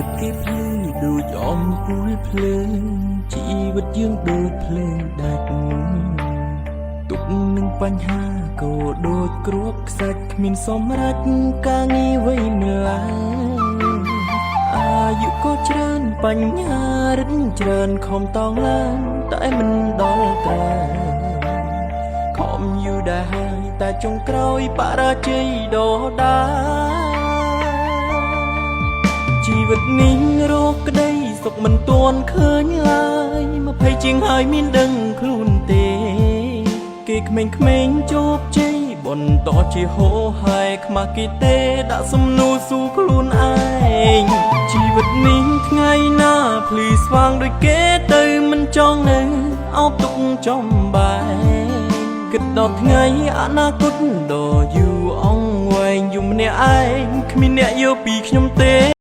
វិតគេភ្លឺដូចអំពូលភ្លើងជីវិតយើងដូចភ្លើងដាច់ទុកនឹងបញ្ហាក៏ដូចគ្រាប់ខ្សាច់គ្មានសម្រេចការងារអ្វីម្ល៉េះអាយុក៏ច្រើនបញ្ហារិតច្រើនខំតងឡើងតែមិនដល់ត្រាខំយូរដែរហើយតែចុងក្រោយបរាជ័យដដែលជីវិតនេះរកក្តីសុខមិនទាន់ឃើញឡើយ20ជាងហើយមានដឹងខ្លួនទេគេក្មេងៗជោគជ័យបន្តជាហោហែខ្មាស់គេទេដាក់សំនួរស៊ូខ្លួនឯងជីវិតនេះថ្ងៃណាភ្លឺស្វាងដូចគេទៅមិនចង់នៅអោបទុកចំបែគិតដល់ថ្ងៃអនាគតដ៏យូរអង្វែងយំម្នាក់ឯងគ្មានអ្នកយកពីខ្ញុំទេ